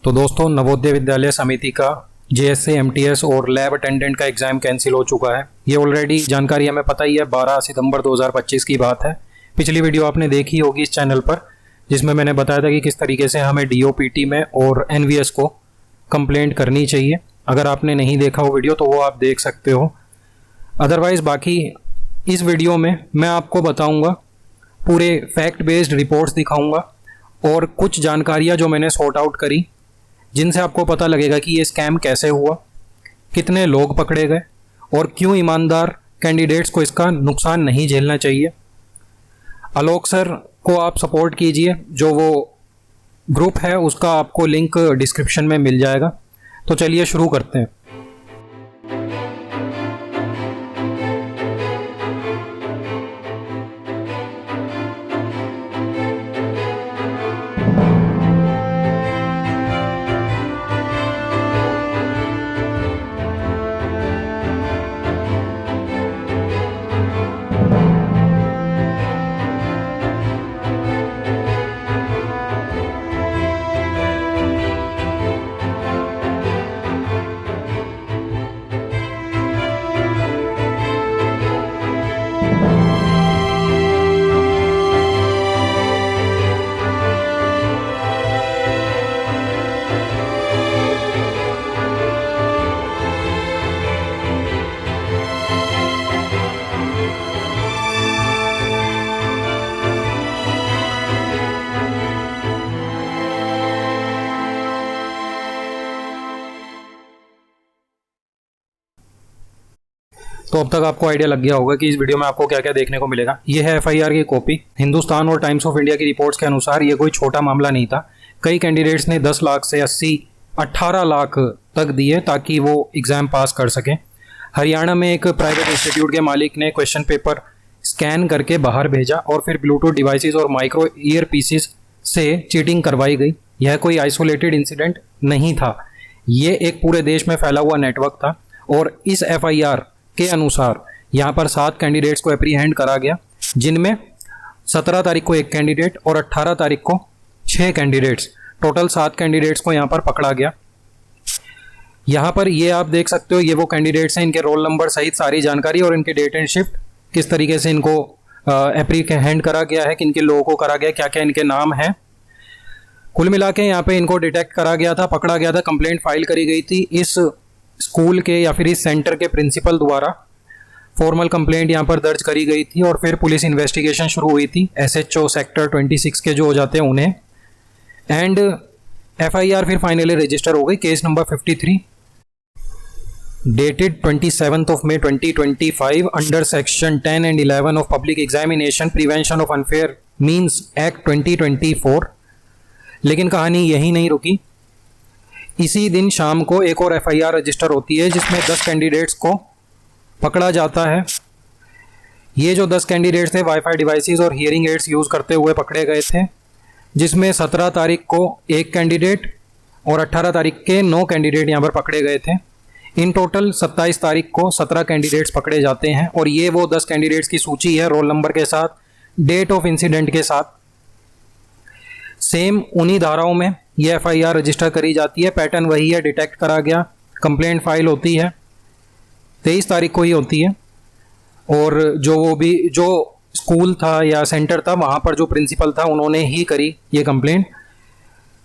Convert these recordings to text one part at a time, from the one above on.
तो दोस्तों, नवोदय विद्यालय समिति का जेएससी एमटीएस और लैब अटेंडेंट का एग्ज़ाम कैंसिल हो चुका है। ये ऑलरेडी जानकारी हमें पता ही है, 12 सितंबर 2025 की बात है। पिछली वीडियो आपने देखी होगी इस चैनल पर, जिसमें मैंने बताया था कि किस तरीके से हमें डीओपीटी में और एनवीएस को कंप्लेंट करनी चाहिए। अगर आपने नहीं देखा वो वीडियो तो वो आप देख सकते हो। अदरवाइज़ बाकी इस वीडियो में मैं आपको बताऊंगा, पूरे फैक्ट बेस्ड रिपोर्ट्स दिखाऊंगा और कुछ जानकारियां जो मैंने सॉर्ट आउट करी, जिनसे आपको पता लगेगा कि ये स्कैम कैसे हुआ, कितने लोग पकड़े गए और क्यों ईमानदार कैंडिडेट्स को इसका नुकसान नहीं झेलना चाहिए। आलोक सर को आप सपोर्ट कीजिए, जो वो ग्रुप है उसका आपको लिंक डिस्क्रिप्शन में मिल जाएगा। तो चलिए शुरू करते हैं। तो अब तक आपको आइडिया लग गया होगा कि इस वीडियो में आपको क्या क्या देखने को मिलेगा। ये है एफआईआर की कॉपी। हिंदुस्तान और टाइम्स ऑफ इंडिया की रिपोर्ट्स के अनुसार ये कोई छोटा मामला नहीं था। कई कैंडिडेट्स ने 10 लाख से 18 लाख तक दिए ताकि वो एग्ज़ाम पास कर सकें। हरियाणा में एक प्राइवेट इंस्टीट्यूट के मालिक ने क्वेश्चन पेपर स्कैन करके बाहर भेजा और फिर ब्लूटूथ डिवाइसेस और माइक्रो ईयर पीसेस से चीटिंग करवाई गई। यह कोई आइसोलेटेड इंसिडेंट नहीं था, ये एक पूरे देश में फैला हुआ नेटवर्क था। और इस एफआईआर के अनुसार यहाँ पर 7 कैंडिडेट्स को एप्रीहेंड करा गया, जिनमें 17 तारीख को एक कैंडिडेट और 18 तारीख को 6 कैंडिडेट्स, टोटल 7 कैंडिडेट्स को यहाँ पर पकड़ा गया। यहाँ पर ये आप देख सकते हो, ये वो कैंडिडेट्स हैं, इनके रोल नंबर सहित सारी जानकारी और इनके डेट एंड शिफ्ट, किस तरीके से इनको एप्रीहेंड करा गया है, किन किन लोगों को करा गया, क्या क्या इनके नाम हैं। कुल मिला के यहाँ पे इनको डिटेक्ट करा गया था, पकड़ा गया था, कंप्लेंट फाइल करी गई थी इस स्कूल के या फिर इस सेंटर के प्रिंसिपल द्वारा। फॉर्मल कंप्लेंट यहाँ पर दर्ज करी गई थी और फिर पुलिस इन्वेस्टिगेशन शुरू हुई थी, एसएचओ सेक्टर 26 के जो हो जाते हैं उन्हें। एंड एफआईआर फिर फाइनली रजिस्टर हो गई, case number 53 dated 27 May 2025 under section 10 and 11 of public examination prevention of unfair means act 2024। लेकिन कहानी यही नहीं रुकी। इसी दिन शाम को एक और एफआईआर रजिस्टर होती है, जिसमें 10 कैंडिडेट्स को पकड़ा जाता है। ये जो 10 कैंडिडेट्स थे वाईफाई डिवाइसेस और हियरिंग एड्स यूज़ करते हुए पकड़े गए थे, जिसमें 17 तारीख को एक कैंडिडेट और 18 तारीख के 9 कैंडिडेट यहाँ पर पकड़े गए थे। इन टोटल 27 तारीख को 17 कैंडिडेट्स पकड़े जाते हैं और ये वो 10 कैंडिडेट्स की सूची है, रोल नंबर के साथ, डेट ऑफ इंसिडेंट के साथ। सेम उन्हीं धाराओं में ये एफआईआर रजिस्टर करी जाती है, पैटर्न वही है, डिटेक्ट करा गया, कंप्लेंट फाइल होती है 23 तारीख को ही होती है। और जो स्कूल था या सेंटर था, वहाँ पर जो प्रिंसिपल था उन्होंने ही करी ये कंप्लेंट।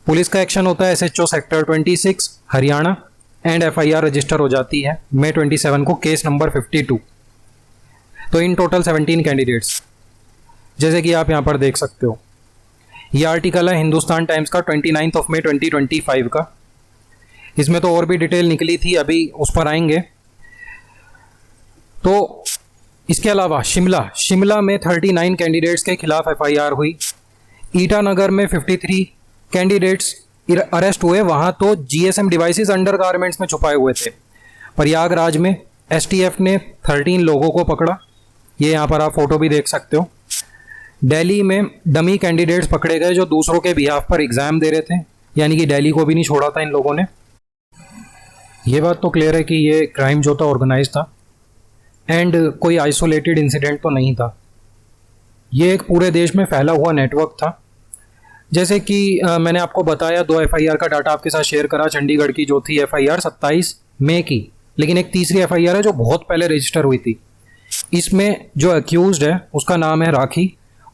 पुलिस का एक्शन होता है SHO sector 26 Haryana and FIR register हो जाती है मई 27 को, केस नंबर 52। तो इन टोटल 17 कैंडिडेट्स, जैसे कि आप यहाँ पर देख सकते हो। ये आर्टिकल है हिंदुस्तान टाइम्स का 29 मई 2025 का। इसमें तो और भी डिटेल निकली थी, अभी उस पर आएंगे। तो इसके अलावा शिमला में 39 कैंडिडेट्स के खिलाफ एफआईआर हुई। ईटानगर में 53 कैंडिडेट्स अरेस्ट हुए, वहाँ तो जीएसएम डिवाइसेस अंडर गारमेंट्स में छुपाए हुए थे। प्रयागराज में एसटीएफ ने 13 लोगों को पकड़ा, ये यहाँ पर आप फोटो भी देख सकते हो। दिल्ली में डमी कैंडिडेट्स पकड़े गए जो दूसरों के बिहाफ पर एग्ज़ाम दे रहे थे, यानी कि दिल्ली को भी नहीं छोड़ा था इन लोगों ने। ये बात तो क्लियर है कि ये क्राइम जो था ऑर्गेनाइज था एंड कोई आइसोलेटेड इंसिडेंट तो नहीं था। ये एक पूरे देश में फैला हुआ नेटवर्क था, जैसे कि मैंने आपको बताया 2 FIR का डाटा आपके साथ शेयर करा, चंडीगढ़ की जो थी FIR 27 मई की, लेकिन एक तीसरी FIR है जो बहुत पहले रजिस्टर हुई थी। इसमें जो अक्यूज्ड है उसका नाम है राखी,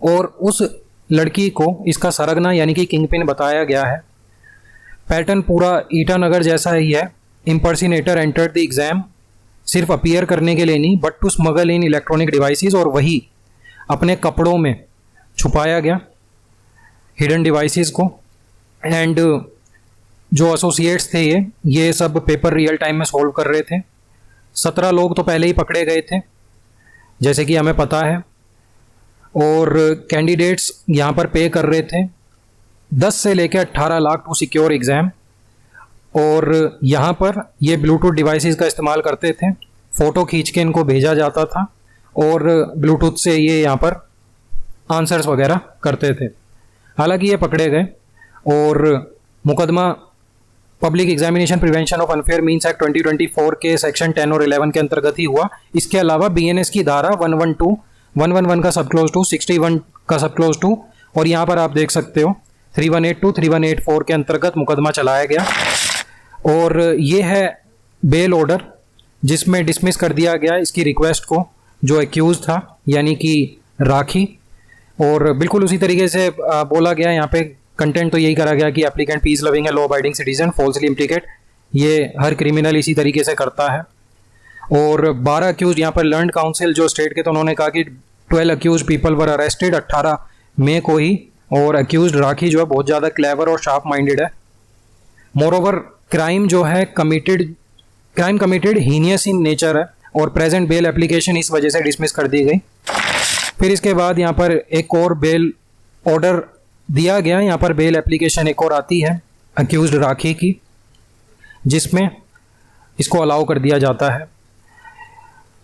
और उस लड़की को इसका सरगना यानी कि किंगपिन बताया गया है। पैटर्न पूरा ईटानगर जैसा ही है। इम्पर्सिनेटर एंटर्ड द एग्जाम, सिर्फ अपीयर करने के लिए नहीं but to smuggle in electronic devices, और वही अपने कपड़ों में छुपाया गया हिडन डिवाइसेस को। एंड जो एसोसिएट्स थे ये सब पेपर रियल टाइम में सॉल्व कर रहे थे। 17 लोग तो पहले ही पकड़े गए थे जैसे कि हमें पता है, और कैंडिडेट्स यहाँ पर पे कर रहे थे 10 से लेकर 18 लाख टू सिक्योर एग्ज़ाम। और यहाँ पर ये ब्लूटूथ डिवाइसेस का इस्तेमाल करते थे, फ़ोटो खींच के इनको भेजा जाता था और ब्लूटूथ से ये यहाँ पर आंसर्स वगैरह करते थे। हालांकि ये पकड़े गए और मुकदमा public examination prevention of unfair means act 2024 के सेक्शन 10 और 11 के अंतर्गत ही हुआ। इसके अलावा BNS की धारा 112, 111 का सब क्लोज 2, 61 का सब क्लोज 2, और यहाँ पर आप देख सकते हो 3182, 3184 के अंतर्गत मुकदमा चलाया गया। और ये है बेल ऑर्डर जिसमें डिसमिस कर दिया गया इसकी रिक्वेस्ट को, जो एक्यूज था यानी कि राखी। और बिल्कुल उसी तरीके से बोला गया यहाँ पे, कंटेंट तो यही करा गया कि एप्लीकेंट पीस लविंग है, law abiding citizen, falsely implicate, ये हर क्रिमिनल इसी तरीके से करता है। और 12 अक्यूज यहाँ पर लर्नड काउंसिल जो स्टेट के, तो उन्होंने कहा कि 12 अक्यूज पीपल वर अरेस्टेड 18 मई को ही, और अक्यूज राखी जो है बहुत ज़्यादा क्लेवर और शार्प माइंडेड है। मोरओवर क्राइम जो है crime committed heinous in nature है, और प्रेजेंट बेल एप्लीकेशन इस वजह से डिसमिस कर दी गई। फिर इसके बाद यहाँ पर एक और बेल ऑर्डर दिया गया, यहाँ पर बेल एप्लीकेशन एक और आती है अक्यूज्ड राखी की, जिसमें इसको अलाउ कर दिया जाता है।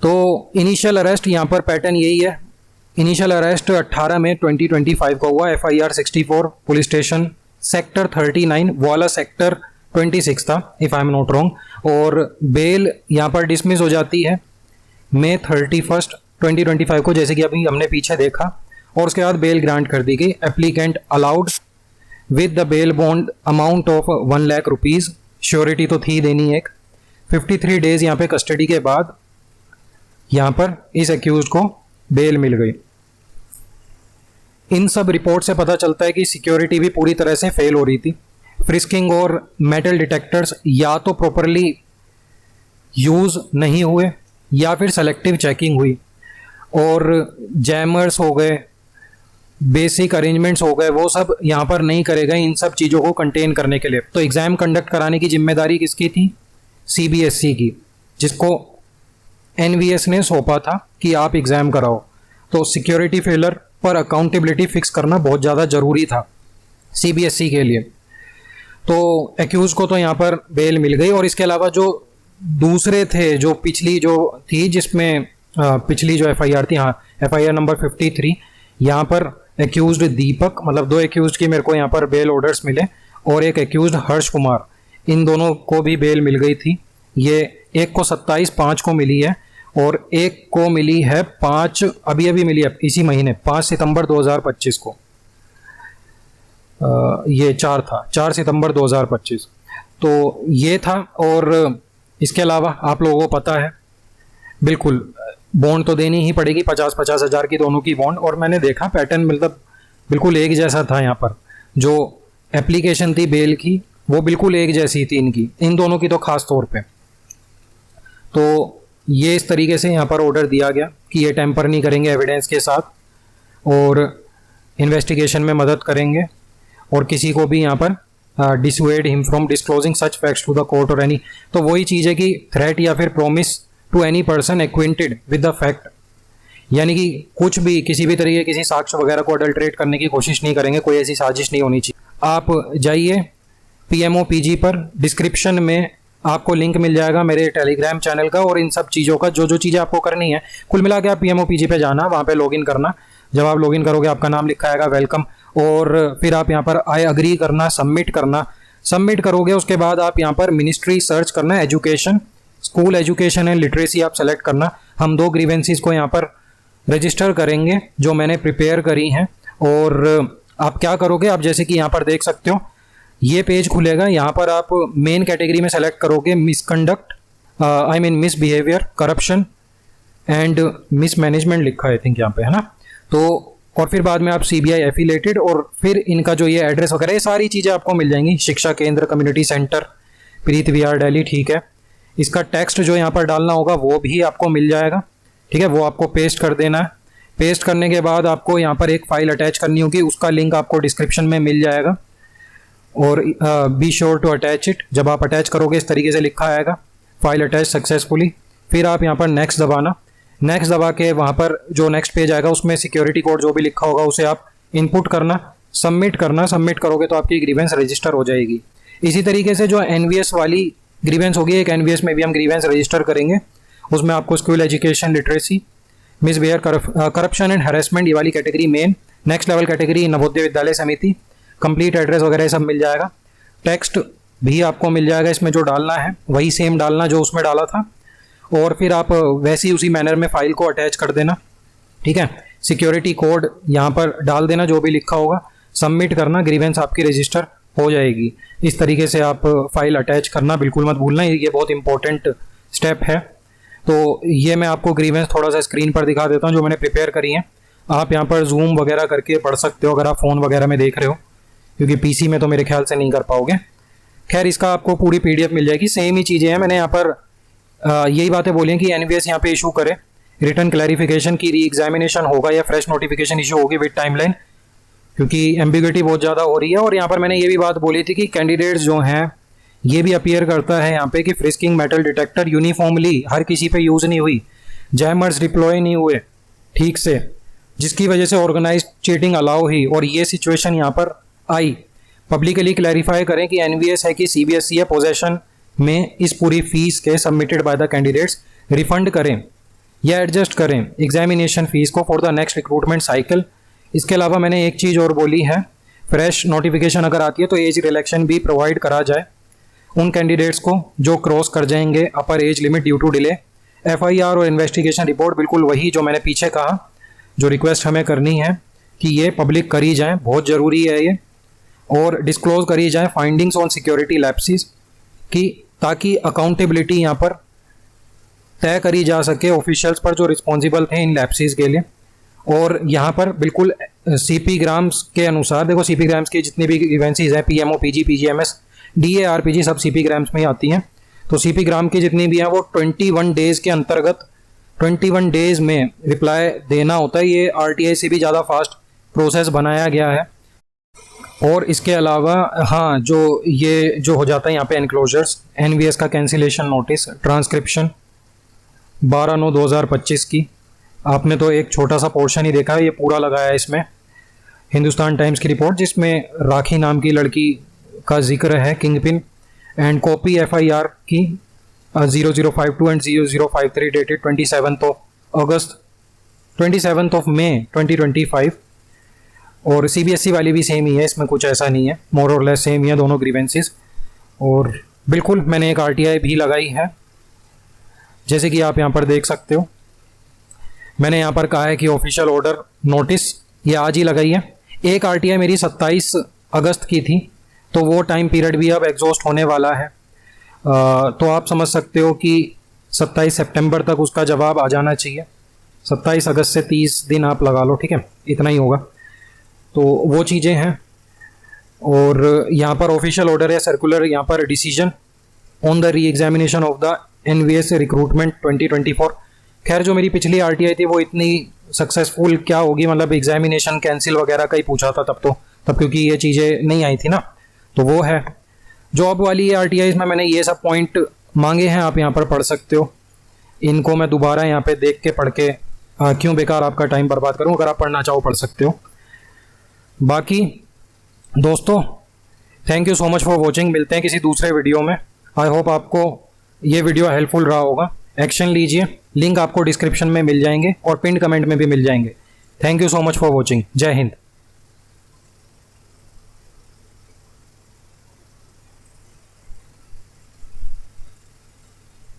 तो इनिशियल अरेस्ट यहाँ पर पैटर्न यही है। इनिशियल अरेस्ट 18 मई 2025 को हुआ। FIR 64 पुलिस स्टेशन सेक्टर 39 वाला सेक्टर 26 था, if I am not wrong. और बेल यहाँ पर डिसमिस हो जाती है मई 31 2025 को, जैसे कि अभी हमने पीछे देखा। और उसके बाद बेल ग्रांट कर दी गई। Applicant allowed with the bail bond amount of 1 lakh rupees, surety तो थी देनी एक। 53 डेज यहाँ पे कस्टडी के बाद यहाँ पर इस एक्यूज को बेल मिल गई। इन सब रिपोर्ट से पता चलता है कि सिक्योरिटी भी पूरी तरह से फेल हो रही थी। फ्रिस्किंग और मेटल डिटेक्टर्स या तो प्रॉपरली यूज़ नहीं हुए या फिर सेलेक्टिव चेकिंग हुई, और जैमर्स हो गए, बेसिक अरेंजमेंट्स हो गए, वो सब यहाँ पर नहीं करे गए इन सब चीज़ों को कंटेन करने के लिए। तो एग्ज़ाम कंडक्ट कराने की जिम्मेदारी किसकी थी? CBSE की, जिसको NVS ने सौंपा था कि आप एग्ज़ाम कराओ। तो सिक्योरिटी फेलर पर अकाउंटेबिलिटी फिक्स करना बहुत ज़्यादा ज़रूरी था CBSE के लिए। तो एक्यूज़ को तो यहाँ पर बेल मिल गई। और इसके अलावा जो दूसरे थे, जो पिछली जो थी जिसमें पिछली जो FIR थी, हाँ FIR नंबर 53, यहाँ पर एक्यूज्ड दीपक, मतलब 2 एक्यूज्ड की मेरे को यहाँ पर बेल ऑर्डर्स मिले, और एक एक्यूज्ड हर्ष कुमार, इन दोनों को भी बेल मिल गई थी। ये एक को 27/5 को मिली है और एक को मिली है 5 अभी मिली है इसी महीने 5 सितंबर 2025 को। ये 4 सितंबर 2025। तो ये था। और इसके अलावा आप लोगों को पता है बिल्कुल बॉन्ड तो देनी ही पड़ेगी, 50-50 हज़ार की दोनों की बॉन्ड। और मैंने देखा पैटर्न मतलब बिल्कुल एक जैसा था। यहाँ पर जो एप्लीकेशन थी बेल की वो बिल्कुल एक जैसी थी इनकी, इन दोनों की तो ख़ास तौर पे। तो ये इस तरीके से यहाँ पर ऑर्डर दिया गया कि ये टेम्पर नहीं करेंगे एविडेंस के साथ और इन्वेस्टिगेशन में मदद करेंगे, और किसी को भी यहाँ पर dissuade him from disclosing such facts to the court और एनी। तो वही चीज़ है कि थ्रेट या फिर promise to any person acquainted with the fact, यानी कि कुछ भी किसी भी तरीके किसी साक्ष्य वगैरह को अडल्ट्रेट करने की कोशिश नहीं करेंगे, कोई ऐसी साजिश नहीं होनी चाहिए। आप जाइए PMOPG पर, डिस्क्रिप्शन में आपको लिंक मिल जाएगा मेरे टेलीग्राम चैनल का, और इन सब चीज़ों का जो चीज़ें आपको करनी है कुल मिला के आप PMOPG पे जाना, वहाँ पे लॉगिन करना। जब आप लॉगिन करोगे आपका नाम लिखा आएगा वेलकम, और फिर आप यहाँ पर आई अग्री करना, सबमिट करना। सबमिट करोगे उसके बाद आप यहाँ पर मिनिस्ट्री सर्च करना, education, school education and literacy आप सेलेक्ट करना। हम 2 ग्रीवेंसीज को यहाँ पर रजिस्टर करेंगे जो मैंने प्रिपेयर करी हैं, और आप क्या करोगे, आप जैसे कि यहाँ पर देख सकते हो ये पेज खुलेगा। यहाँ पर आप मेन कैटेगरी में सेलेक्ट करोगे misconduct, I mean miss behaviour, corruption and miss management लिखा है आई थिंक यहाँ पे, है ना। तो और फिर बाद में आप CBI एफिलेटेड, और फिर इनका जो ये एड्रेस वगैरह ये सारी चीज़ें आपको मिल जाएंगी। शिक्षा केंद्र, कम्युनिटी सेंटर, प्रीत विहार दिल्ली, ठीक है। इसका टेक्स्ट जो यहाँ पर डालना होगा वो भी आपको मिल जाएगा, ठीक है। वो आपको पेस्ट कर देना है। पेस्ट करने के बाद आपको यहाँ पर एक फाइल अटैच करनी होगी, उसका लिंक आपको डिस्क्रिप्शन में मिल जाएगा। और be sure to attach it. जब आप अटैच करोगे इस तरीके से लिखा आएगा, फाइल अटैच सक्सेसफुली। फिर आप यहाँ पर नेक्स्ट दबाना। नेक्स्ट दबा के वहाँ पर जो नेक्स्ट पेज आएगा उसमें सिक्योरिटी कोड जो भी लिखा होगा उसे आप इनपुट करना, सबमिट करना। सबमिट करोगे तो आपकी ग्रीवेंस रजिस्टर हो जाएगी। इसी तरीके से जो NVS वाली ग्रीवेंस होगी, एक NVS में भी हम ग्रीवेंस रजिस्टर करेंगे। उसमें आपको school education, literacy, misbehaviour, corruption and harassment, ये वाली category main. Next level category Navodaya Vidyalaya समिति, कंप्लीट एड्रेस वगैरह सब मिल जाएगा। टेक्स्ट भी आपको मिल जाएगा, इसमें जो डालना है वही सेम डालना जो उसमें डाला था। और फिर आप वैसे ही उसी मैनर में फाइल को अटैच कर देना, ठीक है। सिक्योरिटी कोड यहाँ पर डाल देना जो भी लिखा होगा, सबमिट करना, ग्रीवेंस आपकी रजिस्टर हो जाएगी। इस तरीके से आप फाइल अटैच करना बिल्कुल मत भूलना, ये बहुत इंपॉर्टेंट स्टेप है। तो ये मैं आपको ग्रीवेंस थोड़ा सा स्क्रीन पर दिखा देता हूँ जो मैंने प्रिपेयर करी हैं। आप यहाँ पर जूम वगैरह करके पढ़ सकते हो अगर आप फ़ोन वगैरह में देख रहे हो, क्योंकि PC में तो मेरे ख्याल से नहीं कर पाओगे। खैर, इसका आपको पूरी PDF मिल जाएगी। सेम ही चीज़ें हैं, मैंने यहाँ पर यही बातें बोली हैं कि NVS यहाँ पे इशू करे, रिटर्न क्लैरिफिकेशन की री एग्जामिनेशन होगा या फ्रेश नोटिफिकेशन इशू होगी विद टाइमलाइन, क्योंकि एम्बिग्युइटी बहुत ज़्यादा हो रही है। और यहाँ पर मैंने ये भी बात बोली थी कि कैंडिडेट्स जो हैं ये भी अपीयर करता है यहाँ पे कि फ्रिस्किंग मेटल डिटेक्टर यूनिफॉर्मली हर किसी पे यूज़ नहीं हुई, जैमर्स डिप्लॉय नहीं हुए ठीक से, जिसकी वजह से ऑर्गेनाइज्ड चीटिंग अलाउ हुई और ये सिचुएशन यहाँ पर आई। पब्लिकली क्लैरिफाई करें कि NVS है कि CBSE है, पोजेशन में इस पूरी फीस के submitted by the candidates refund करें या एडजस्ट करें एग्जामिनेशन फीस को for the next recruitment cycle. इसके अलावा मैंने एक चीज़ और बोली है, फ्रेश नोटिफिकेशन अगर आती है तो एज रिलैक्शन भी प्रोवाइड करा जाए उन कैंडिडेट्स को जो क्रॉस कर जाएंगे upper age limit due to delay. FIR और इन्वेस्टिगेशन रिपोर्ट बिल्कुल वही जो मैंने पीछे कहा, जो रिक्वेस्ट हमें करनी है कि ये पब्लिक करी जाए, बहुत ज़रूरी है ये, और डिस्क्लोज करी जाए फाइंडिंग्स ऑन सिक्योरिटी लैप्सेस की, ताकि अकाउंटेबिलिटी यहाँ पर तय करी जा सके ऑफिशियल्स पर जो रिस्पॉन्सिबल थे इन लैप्सेस के लिए। और यहाँ पर बिल्कुल CP ग्राम्स के अनुसार, देखो CP ग्राम्स की जितनी भी ग्रीवेंसीज हैं, PMO, PG, PGMS, DA, RPG सब CP ग्राम्स में ही आती हैं। तो CP ग्राम की जितनी भी हैं वो 21 डेज़ के अंतर्गत 21 डेज़ में रिप्लाई देना होता है। ये RTI से भी ज़्यादा फास्ट प्रोसेस बनाया गया है। और इसके अलावा हाँ, जो ये जो हो जाता है यहाँ पे एनक्लोजर्स, NVS का कैंसिलेशन नोटिस, ट्रांसक्रिप्शन 12/9/2025 की, आपने तो एक छोटा सा पोर्शन ही देखा है, ये पूरा लगाया है इसमें। हिंदुस्तान टाइम्स की रिपोर्ट जिसमें राखी नाम की लड़की का जिक्र है, king pin, and copy FIR की 0052 एंड 0053 डेटेड 27 मई 2025। और CBSE वाली भी सेम ही है, इसमें कुछ ऐसा नहीं है, मोर और लेस सेम ही है दोनों ग्रीवेंसेस। और बिल्कुल मैंने एक RTI भी लगाई है, जैसे कि आप यहाँ पर देख सकते हो। मैंने यहाँ पर कहा है कि ऑफिशियल ऑर्डर नोटिस ये आज ही लगाई है। एक RTI मेरी 27 अगस्त की थी, तो वो टाइम पीरियड भी अब एग्जॉस्ट होने वाला है। तो आप समझ सकते हो कि 27 सितंबर तक उसका जवाब आ जाना चाहिए। 27 अगस्त से 30 दिन आप लगा लो, ठीक है, इतना ही होगा। तो वो चीज़ें हैं। और यहाँ पर ऑफिशियल ऑर्डर है, सर्कुलर, यहाँ पर decision on the re examination of the NVS recruitment 2024। खैर, जो मेरी पिछली RTI थी वो इतनी सक्सेसफुल क्या होगी, मतलब एग्जामिनेशन कैंसिल वगैरह का ही पूछा था तब क्योंकि ये चीज़ें नहीं आई थी ना, तो वो है। जॉब वाली RTIs में मैंने ये सब पॉइंट मांगे हैं, आप यहाँ पर पढ़ सकते हो। इनको मैं दोबारा यहाँ पे देख के पढ़ के क्यों बेकार आपका टाइम बर्बाद करूँ, अगर आप पढ़ना चाहो पढ़ सकते हो। बाकी दोस्तों, thank you so much for watching. मिलते हैं किसी दूसरे वीडियो में। आई होप आपको ये वीडियो हेल्पफुल रहा होगा। एक्शन लीजिए, लिंक आपको डिस्क्रिप्शन में मिल जाएंगे और पिन कमेंट में भी मिल जाएंगे। Thank you so much for watching. जय हिंद।